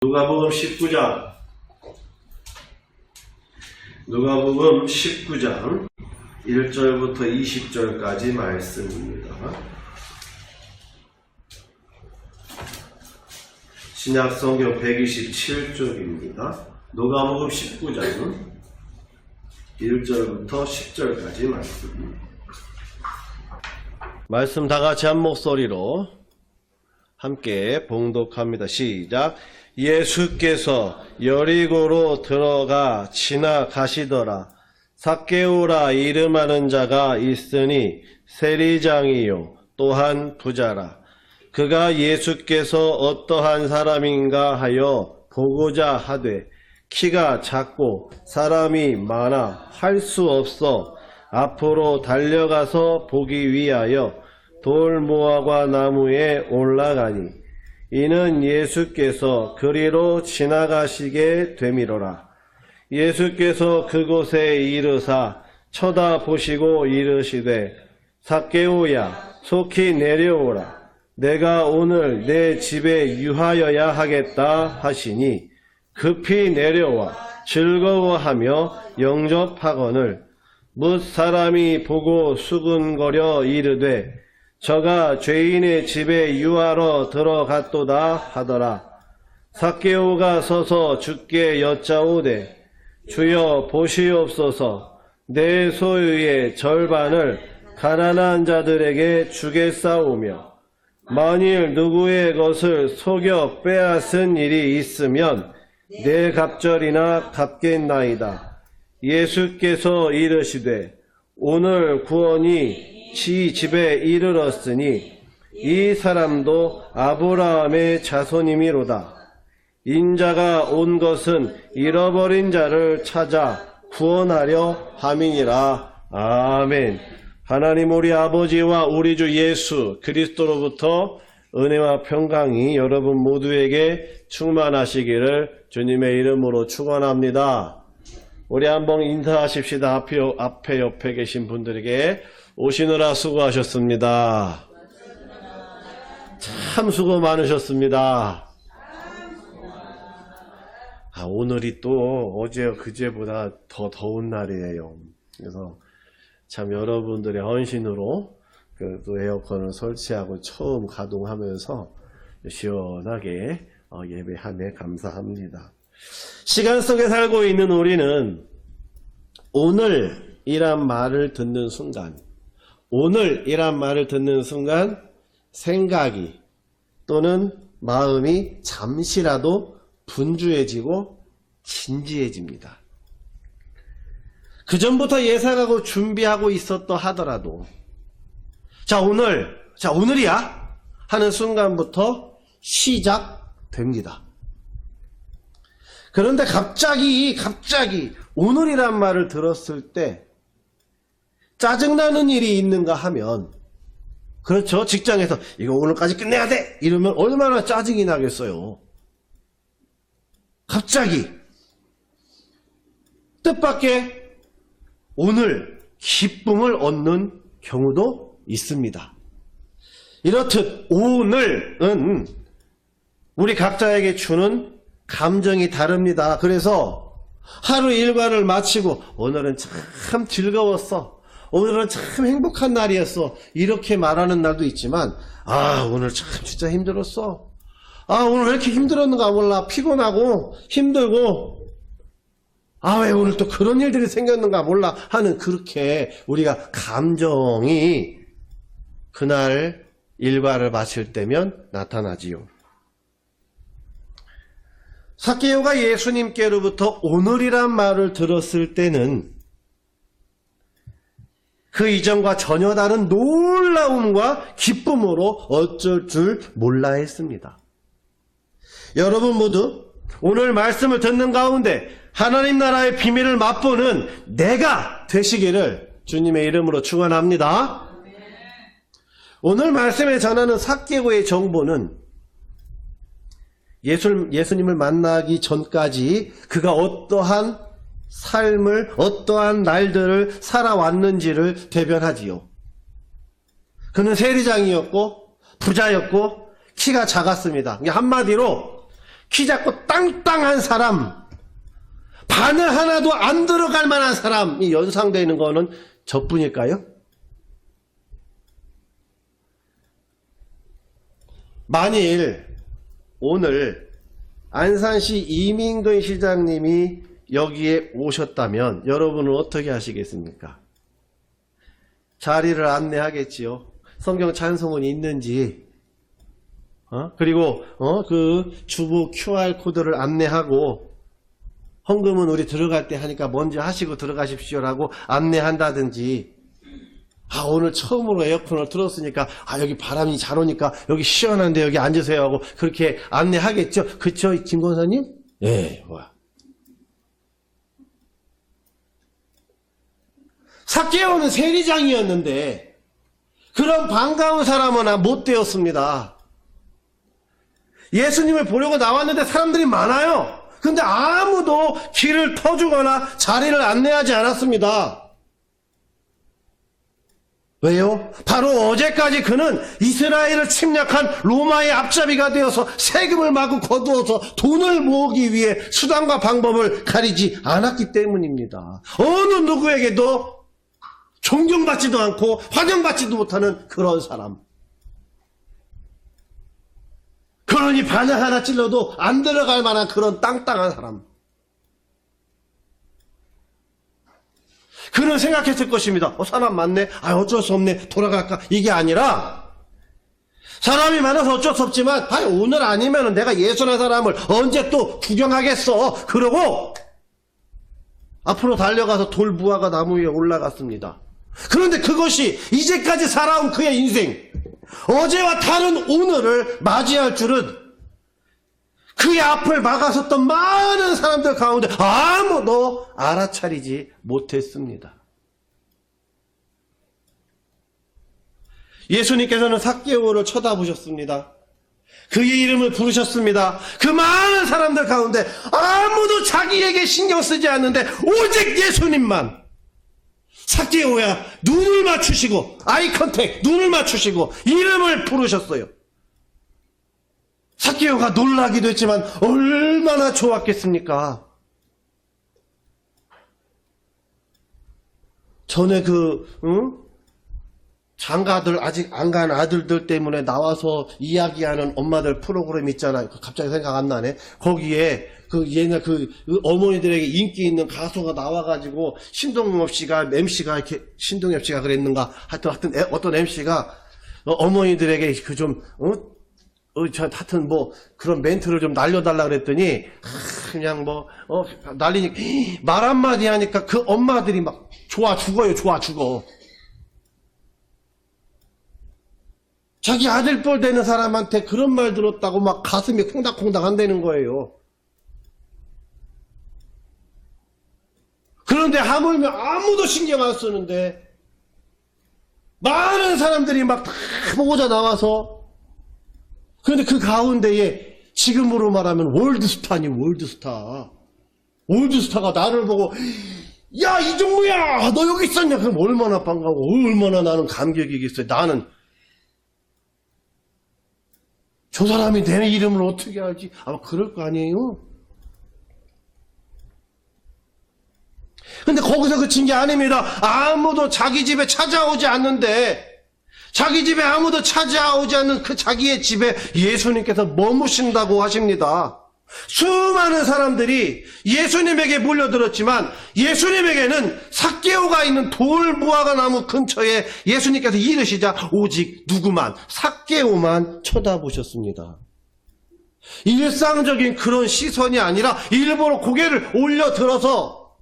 누가복음 19장 누가복음 19장 1절부터 20절까지 말씀입니다. 신약성경 127쪽입니다. 누가복음 19장 1절부터 10절까지 말씀입니다. 말씀 다같이 한 목소리로 함께 봉독합니다. 시작. 예수께서 여리고로 들어가 지나가시더라. 삭개오라 이름하는 자가 있으니 세리장이요 또한 부자라. 그가 예수께서 어떠한 사람인가 하여 보고자 하되 키가 작고 사람이 많아 할 수 없어 앞으로 달려가서 보기 위하여 돌무화과 나무에 올라가니 이는 예수께서 그리로 지나가시게 되미로라. 예수께서 그곳에 이르사 쳐다보시고 이르시되 삭개오야 속히 내려오라. 내가 오늘 내 집에 유하여야 하겠다 하시니 급히 내려와 즐거워하며 영접하거늘 뭇 사람이 보고 수군거려 이르되 저가 죄인의 집에 유하러 들어갔도다 하더라. 삭개오가 서서 주께 여짜오되 주여 보시옵소서. 내 소유의 절반을 가난한 자들에게 주겠사오며 만일 누구의 것을 속여 빼앗은 일이 있으면 내 갑절이나 갚겠나이다. 예수께서 이르시되 오늘 구원이 지 집에 이르렀으니 이 사람도 아브라함의 자손이미로다. 인자가 온 것은 잃어버린 자를 찾아 구원하려 함이니라. 아멘. 하나님 우리 아버지와 우리 주 예수 그리스도로부터 은혜와 평강이 여러분 모두에게 충만하시기를 주님의 이름으로 축원합니다. 우리 한번 인사하십시다. 앞에 옆에 계신 분들에게 오시느라 수고하셨습니다. 참 수고 많으셨습니다. 오늘이 또 어제 그제보다 더 더운 날이에요. 그래서 참 여러분들의 헌신으로 또 에어컨을 설치하고 처음 가동하면서 시원하게 예배함에 감사합니다. 시간 속에 살고 있는 우리는 오늘이란 말을 듣는 순간, 오늘이란 말을 듣는 순간 생각이 또는 마음이 잠시라도 분주해지고 진지해집니다. 그 전부터 예상하고 준비하고 있었다 하더라도 오늘이야 하는 순간부터 시작됩니다. 그런데 갑자기 오늘이란 말을 들었을 때 짜증나는 일이 있는가 하면, 그렇죠, 직장에서 이거 오늘까지 끝내야 돼 이러면 얼마나 짜증이 나겠어요. 갑자기 뜻밖의 오늘 기쁨을 얻는 경우도 있습니다. 이렇듯 오늘은 우리 각자에게 주는 감정이 다릅니다. 그래서 하루 일과를 마치고 오늘은 참 즐거웠어, 오늘은 참 행복한 날이었어 이렇게 말하는 날도 있지만 오늘 참 진짜 힘들었어, 오늘 왜 이렇게 힘들었는가 몰라, 피곤하고 힘들고 왜 오늘 또 그런 일들이 생겼는가 몰라 하는, 그렇게 우리가 감정이 그날 일과를 마칠 때면 나타나지요. 삭개오가 예수님께로부터 오늘이란 말을 들었을 때는 그 이전과 전혀 다른 놀라움과 기쁨으로 어쩔 줄 몰라 했습니다. 여러분 모두 오늘 말씀을 듣는 가운데 하나님 나라의 비밀을 맛보는 내가 되시기를 주님의 이름으로 축원합니다. 오늘 말씀에 전하는 삭개오의 정보는 예수님을 만나기 전까지 그가 어떠한 삶을, 어떠한 날들을 살아왔는지를 대변하지요. 그는 세리장이었고 부자였고 키가 작았습니다. 한마디로 키 작고 땅땅한 사람, 바늘 하나도 안 들어갈 만한 사람이 연상되는 거는 저뿐일까요? 만일 오늘 안산시 이민근 시장님이 여기에 오셨다면 여러분은 어떻게 하시겠습니까? 자리를 안내하겠지요. 성경 찬송은 있는지, 그리고 그 주부 QR코드를 안내하고, 헌금은 우리 들어갈 때 하니까 먼저 하시고 들어가십시오라고 안내한다든지, 오늘 처음으로 에어컨을 틀었으니까 여기 바람이 잘 오니까 여기 시원한데 여기 앉으세요 하고 그렇게 안내하겠죠. 그쵸, 김 권사님? 예, 뭐야. 삭개오는 세리장이었는데 그런 반가운 사람은 못 되었습니다. 예수님을 보려고 나왔는데 사람들이 많아요. 근데 아무도 길을 터주거나 자리를 안내하지 않았습니다. 왜요? 바로 어제까지 그는 이스라엘을 침략한 로마의 앞잡이가 되어서 세금을 마구 거두어서 돈을 모으기 위해 수단과 방법을 가리지 않았기 때문입니다. 어느 누구에게도 존경받지도 않고 환영받지도 못하는 그런 사람. 그러니 바늘 하나 찔러도 안 들어갈 만한 그런 땅땅한 사람. 그는 생각했을 것입니다. 사람 많네. 어쩔 수 없네. 돌아갈까? 이게 아니라 사람이 많아서 어쩔 수 없지만 오늘 아니면 내가 예수의 사람을 언제 또 구경하겠어. 그러고 앞으로 달려가서 돌부화가 나무 위에 올라갔습니다. 그런데 그것이 이제까지 살아온 그의 인생, 어제와 다른 오늘을 맞이할 줄은 그의 앞을 막아섰던 많은 사람들 가운데 아무도 알아차리지 못했습니다. 예수님께서는 삭개오를 쳐다보셨습니다. 그의 이름을 부르셨습니다. 그 많은 사람들 가운데 아무도 자기에게 신경 쓰지 않는데 오직 예수님만, 삭개오야, 눈을 맞추시고, 아이 컨택, 눈을 맞추시고 이름을 부르셨어요. 삭개오가 놀라기도 했지만 얼마나 좋았겠습니까? 전에 장가들 아직 안 간 아들들 때문에 나와서 이야기하는 엄마들 프로그램 있잖아요. 갑자기 생각 안 나네. 거기에 옛날 어머니들에게 인기 있는 가수가 나와가지고 신동엽 씨가 MC가 이렇게 신동엽 씨가 그랬는가 하여튼 어떤 MC가 어머니들에게 하여튼 그런 멘트를 좀 날려달라 그랬더니 그냥 날리니까 말 한마디 하니까 그 엄마들이 막 좋아 죽어. 자기 아들뻘 되는 사람한테 그런 말 들었다고 막 가슴이 콩닥콩닥 한다는 거예요. 그런데 하물며 아무도 신경 안 쓰는데 많은 사람들이 막 다 보고자 나와서, 그런데 그 가운데에 지금으로 말하면 월드스타니 월드스타. 월드스타가 나를 보고 야 이종무야 너 여기 있었냐? 그럼 얼마나 반가워, 얼마나 나는 감격이겠어요. 나는 저 사람이 내 이름을 어떻게 알지? 아마 그럴 거 아니에요? 근데 거기서 그친 게 아닙니다. 아무도 자기 집에 찾아오지 않는데, 자기 집에 아무도 찾아오지 않는 그 자기의 집에 예수님께서 머무신다고 하십니다. 수많은 사람들이 예수님에게 몰려들었지만 예수님에게는 삭개오가 있는 돌무화과 나무 근처에 예수님께서 이르시자 오직 누구만, 삭개오만 쳐다보셨습니다. 일상적인 그런 시선이 아니라 일부러 고개를 올려들어서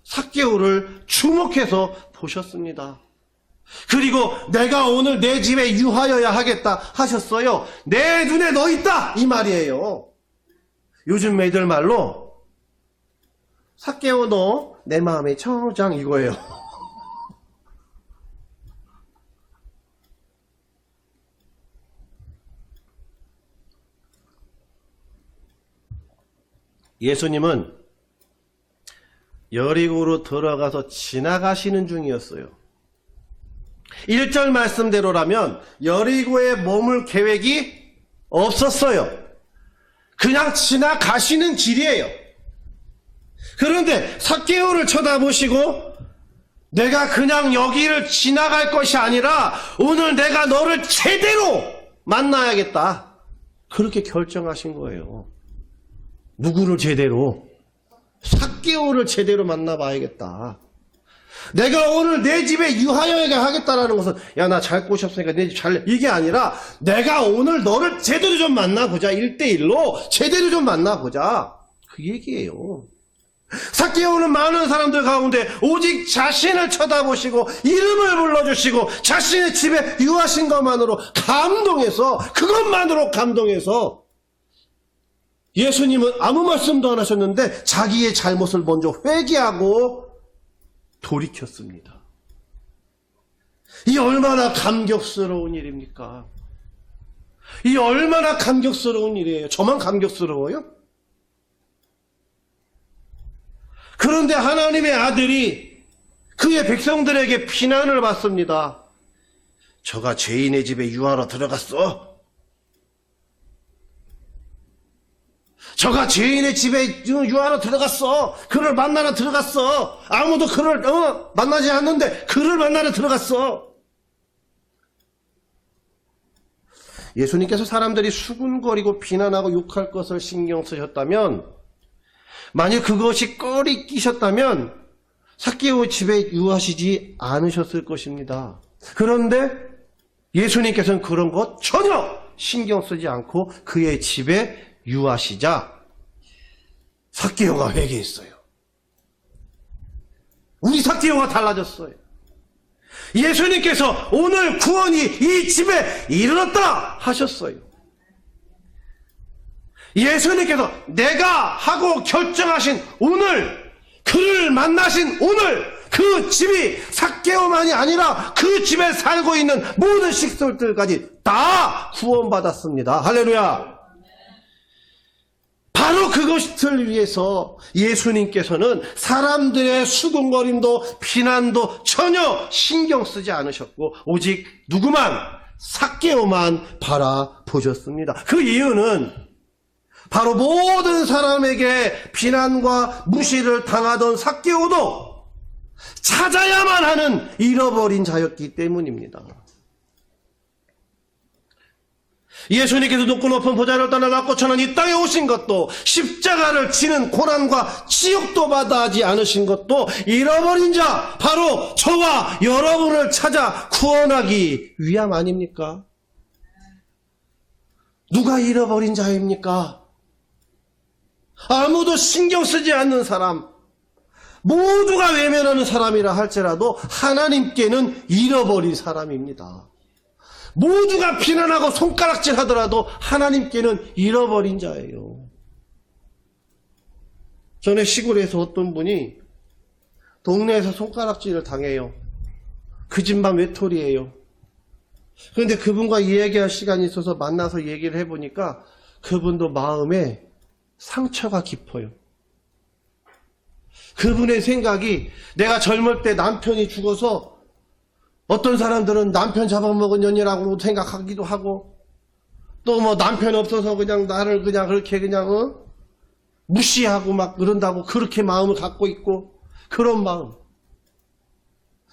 삭개오를 주목해서 보셨습니다. 그리고 내가 오늘 내 집에 유하여야 하겠다 하셨어요. 내 눈에 너 있다 이 말이에요. 요즘 애들 말로 삭개오 너 내 마음의 청장 이거예요. 예수님은 여리고로 들어가서 지나가시는 중이었어요. 1절 말씀대로라면 여리고에 머물 계획이 없었어요. 그냥 지나가시는 길이에요. 그런데 삭개오를 쳐다보시고 내가 그냥 여기를 지나갈 것이 아니라 오늘 내가 너를 제대로 만나야겠다. 그렇게 결정하신 거예요. 누구를 제대로? 삭개오를 제대로 만나봐야겠다. 내가 오늘 내 집에 유하여에게 하겠다라는 것은 야, 나 잘 꼬셨으니까 내 집 잘 이게 아니라 내가 오늘 너를 제대로 좀 만나보자. 1대1로 제대로 좀 만나보자. 그 얘기예요. 삭개오는 많은 사람들 가운데 오직 자신을 쳐다보시고 이름을 불러주시고 자신의 집에 유하신 것만으로 감동해서 그것만으로 감동해서 예수님은 아무 말씀도 안 하셨는데 자기의 잘못을 먼저 회개하고 돌이켰습니다. 이 얼마나 감격스러운 일입니까? 이 얼마나 감격스러운 일이에요. 저만 감격스러워요? 그런데 하나님의 아들이 그의 백성들에게 비난을 받습니다. 저가 죄인의 집에 유하러 들어갔어. 저가 죄인의 집에 유하러 들어갔어. 그를 만나러 들어갔어. 아무도 그를 만나지 않는데 그를 만나러 들어갔어. 예수님께서 사람들이 수군거리고 비난하고 욕할 것을 신경 쓰셨다면, 만약 그것이 꺼리 끼셨다면 삭개오 집에 유하시지 않으셨을 것입니다. 그런데 예수님께서는 그런 것 전혀 신경 쓰지 않고 그의 집에 유하시자 삭개오가 회개했어요. 우리 삭개오가 달라졌어요. 예수님께서 오늘 구원이 이 집에 이르렀다 하셨어요. 예수님께서 내가 하고 결정하신 오늘, 그를 만나신 오늘, 그 집이 삭개오만이 아니라 그 집에 살고 있는 모든 식솔들까지 다 구원받았습니다. 할렐루야. 바로 그것을 위해서 예수님께서는 사람들의 수군거림도 비난도 전혀 신경 쓰지 않으셨고 오직 누구만? 삭개오만 바라보셨습니다. 그 이유는 바로 모든 사람에게 비난과 무시를 당하던 삭개오도 찾아야만 하는 잃어버린 자였기 때문입니다. 예수님께서 높고 높은 보좌를 떠나 낙고처는 이 땅에 오신 것도 십자가를 지는 고난과 지옥도 받아하지 않으신 것도 잃어버린 자 바로 저와 여러분을 찾아 구원하기 위함 아닙니까? 누가 잃어버린 자입니까? 아무도 신경 쓰지 않는 사람, 모두가 외면하는 사람이라 할지라도 하나님께는 잃어버린 사람입니다. 모두가 비난하고 손가락질 하더라도 하나님께는 잃어버린 자예요. 전에 시골에서 어떤 분이 동네에서 손가락질을 당해요. 그 집만 외톨이에요. 그런데 그분과 이야기할 시간이 있어서 만나서 얘기를 해보니까 그분도 마음에 상처가 깊어요. 그분의 생각이 내가 젊을 때 남편이 죽어서 어떤 사람들은 남편 잡아먹은 년이라고 생각하기도 하고 또 뭐 남편 없어서 그냥 나를 그냥 그렇게 그냥 무시하고 막 그런다고 그렇게 마음을 갖고 있고 그런 마음.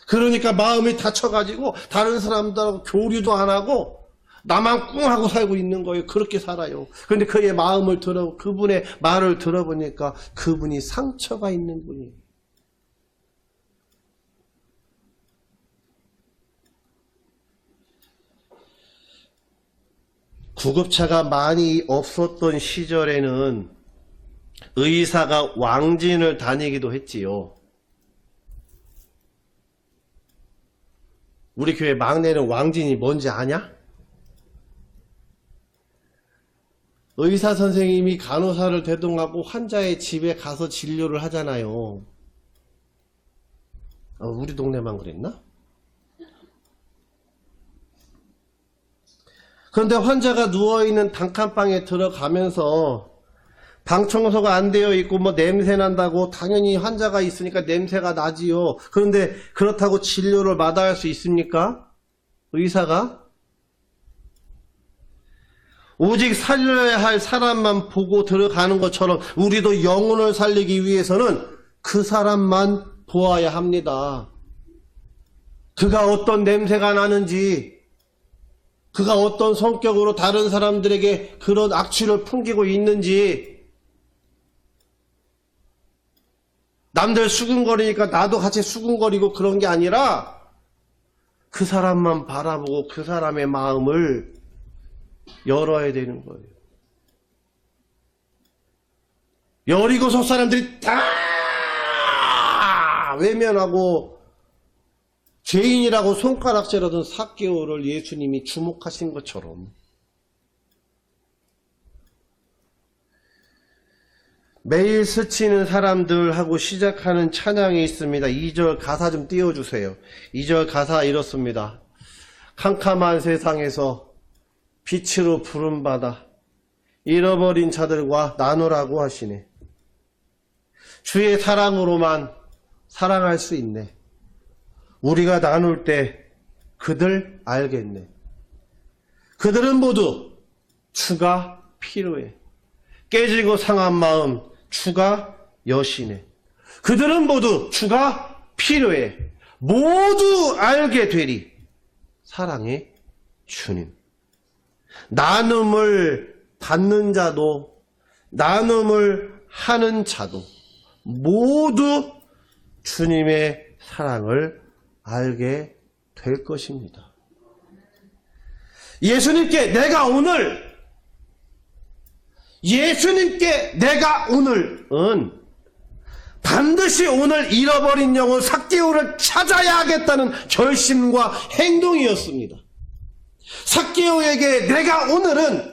그러니까 마음이 다쳐가지고 다른 사람들하고 교류도 안 하고 나만 꿍하고 살고 있는 거예요. 그렇게 살아요. 그런데 그의 마음을 그분의 말을 들어보니까 그분이 상처가 있는 분이에요. 구급차가 많이 없었던 시절에는 의사가 왕진을 다니기도 했지요. 우리 교회 막내는 왕진이 뭔지 아냐? 의사 선생님이 간호사를 대동하고 환자의 집에 가서 진료를 하잖아요. 우리 동네만 그랬나? 그런데 환자가 누워있는 단칸방에 들어가면서 방 청소가 안 되어 있고 뭐 냄새 난다고 당연히 환자가 있으니까 냄새가 나지요. 그런데 그렇다고 진료를 마다할 수 있습니까? 의사가? 오직 살려야 할 사람만 보고 들어가는 것처럼 우리도 영혼을 살리기 위해서는 그 사람만 보아야 합니다. 그가 어떤 냄새가 나는지, 그가 어떤 성격으로 다른 사람들에게 그런 악취를 풍기고 있는지, 남들 수근거리니까 나도 같이 수근거리고 그런 게 아니라 그 사람만 바라보고 그 사람의 마음을 열어야 되는 거예요. 여리고성 사람들이 다 외면하고 죄인이라고 손가락질하던 삭개오를 예수님이 주목하신 것처럼 매일 스치는 사람들하고 시작하는 찬양이 있습니다. 2절 가사 좀 띄워주세요. 2절 가사 이렇습니다. 캄캄한 세상에서 빛으로 부름받아 잃어버린 자들과 나누라고 하시네. 주의 사랑으로만 사랑할 수 있네. 우리가 나눌 때 그들 알겠네. 그들은 모두 주가 필요해. 깨지고 상한 마음 주가 여시네. 그들은 모두 주가 필요해. 모두 알게 되리. 사랑의 주님. 나눔을 받는 자도 나눔을 하는 자도 모두 주님의 사랑을 알게 될 것입니다. 예수님께 내가 오늘은 반드시 오늘 잃어버린 영혼 삭개오를 찾아야 하겠다는 결심과 행동이었습니다. 삭개오에게 내가 오늘은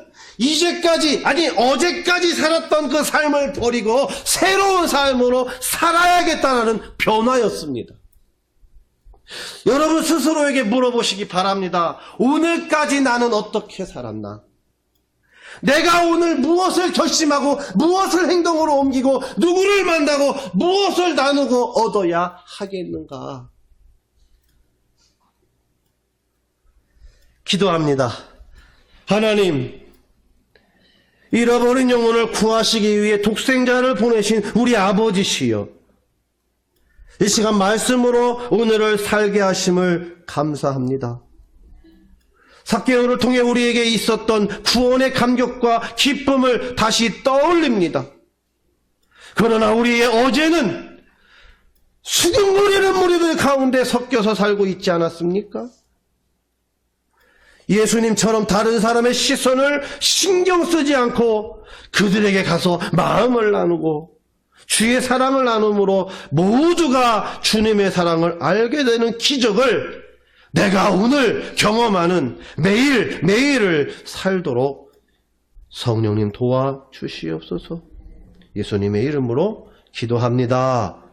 어제까지 살았던 그 삶을 버리고 새로운 삶으로 살아야겠다는 변화였습니다. 여러분 스스로에게 물어보시기 바랍니다. 오늘까지 나는 어떻게 살았나? 내가 오늘 무엇을 결심하고 무엇을 행동으로 옮기고 누구를 만나고 무엇을 나누고 얻어야 하겠는가? 기도합니다. 하나님, 잃어버린 영혼을 구하시기 위해 독생자를 보내신 우리 아버지시여, 이 시간 말씀으로 오늘을 살게 하심을 감사합니다. 삭개오를 통해 우리에게 있었던 구원의 감격과 기쁨을 다시 떠올립니다. 그러나 우리의 어제는 수근거리는 무리들 가운데 섞여서 살고 있지 않았습니까? 예수님처럼 다른 사람의 시선을 신경 쓰지 않고 그들에게 가서 마음을 나누고 주의 사랑을 나눔으로 모두가 주님의 사랑을 알게 되는 기적을 내가 오늘 경험하는 매일매일을 살도록 성령님 도와주시옵소서. 예수님의 이름으로 기도합니다.